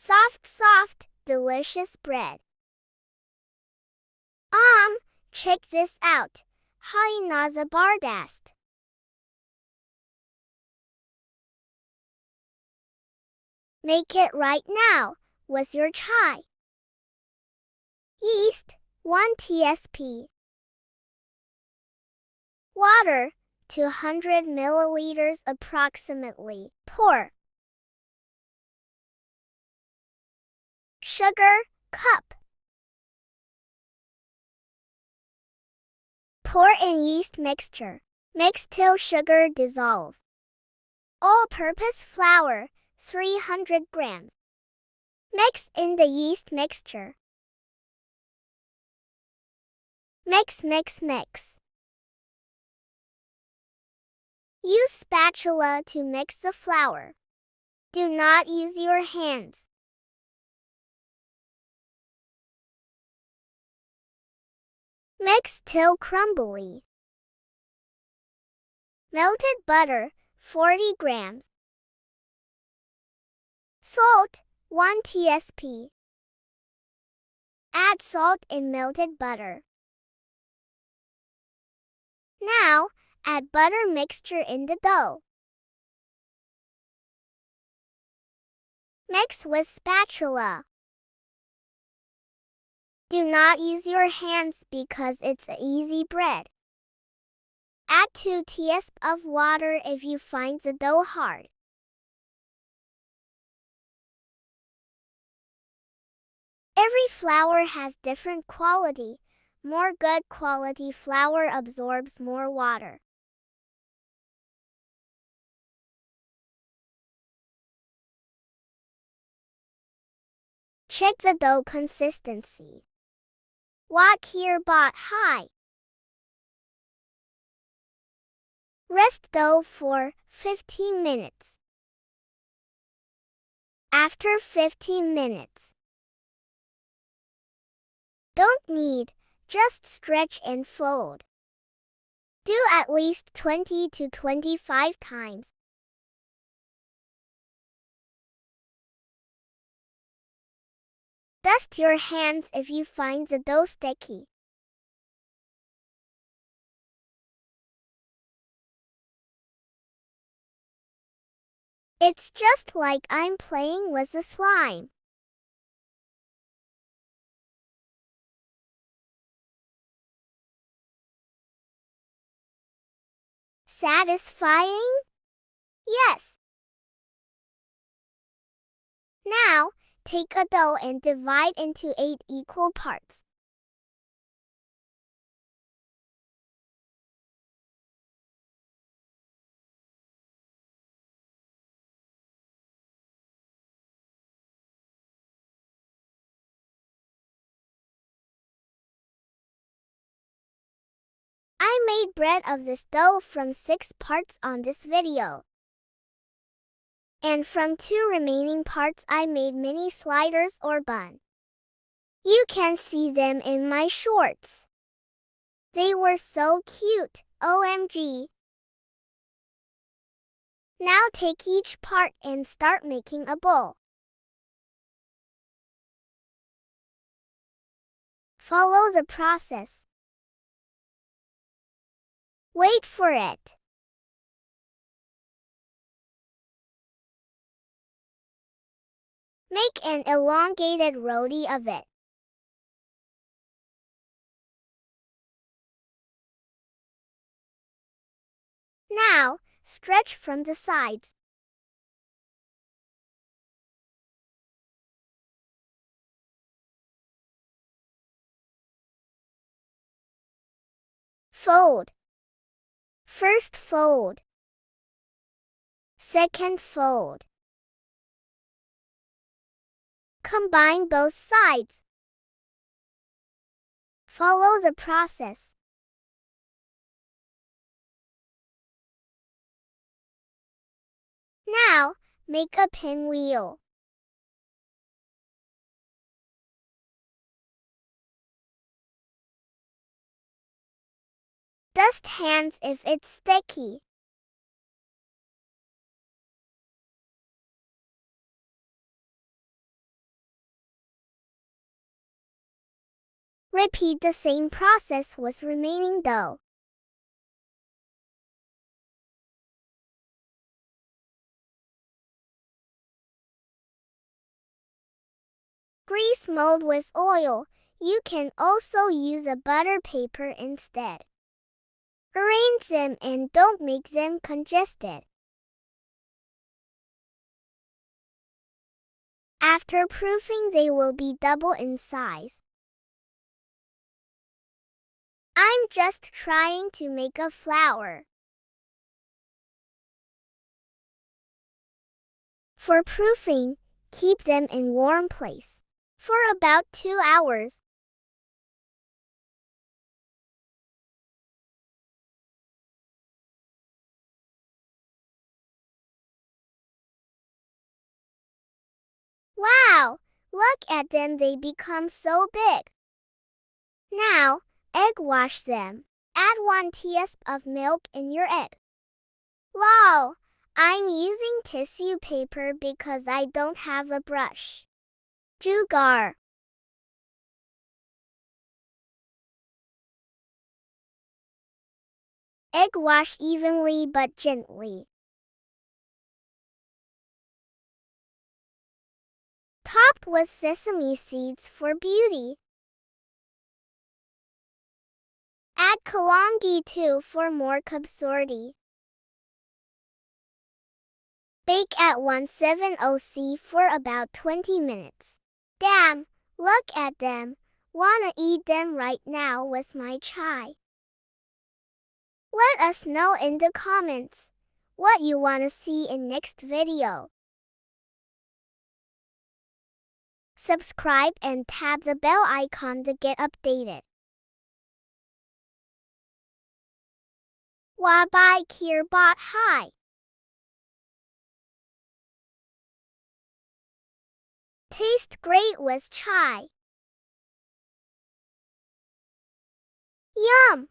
Soft, soft, delicious bread. Check this out. Hai naza bardast. Make it right now with your chai. Yeast, 1 tsp. Water, 200 milliliters approximately. Pour. Sugar, cup. Pour in yeast mixture. Mix till sugar dissolve. All-purpose flour, 300 grams. Mix in the yeast mixture. Mix, mix, mix. Use spatula to mix the flour. Do not use your hands. Mix till crumbly. Melted butter, 40 grams. Salt, 1 tsp. Add salt in melted butter. Now, add butter mixture in the dough. Mix with spatula. Do not use your hands because it's easy bread. Add 2 tsp of water if you find the dough hard. Every flour has different quality. More good quality flour absorbs more water. Check the dough consistency. Wakir bot high. Rest dough for 15 minutes. After 15 minutes. Don't knead, just stretch and fold. Do at least 20 to 25 times. Dust your hands if you find the dough sticky. It's just like I'm playing with the slime. Satisfying? Yes. Now, take a dough and divide into 8 equal parts. I made bread of this dough from 6 parts on this video. And from 2 remaining parts I made mini sliders or bun. You can see them in my shorts. They were so cute, OMG. Now take each part and start making a bowl. Follow the process. Wait for it. Make an elongated roti of it. Now, stretch from the sides. Fold. First fold. Second fold. Combine both sides. Follow the process. Now, make a pinwheel. Dust hands if it's sticky. Repeat the same process with remaining dough. Grease mold with oil. You can also use a butter paper instead. Arrange them and don't make them congested. After proofing, they will be double in size. I'm just trying to make a flour. For proofing, keep them in warm place for about 2 hours. Wow! Look at them, they become so big. Now, egg wash them. Add 1 teaspoon of milk in your egg. Lol! I'm using tissue paper because I don't have a brush. Jugar. Egg wash evenly but gently. Topped with sesame seeds for beauty. Add kalongi too for more kabsorti. Bake at 170°C for about 20 minutes. Damn, look at them. Wanna eat them right now with my chai. Let us know in the comments what you wanna see in next video. Subscribe and tap the bell icon to get updated. Wabarakatuhu. Taste great with chai. Yum!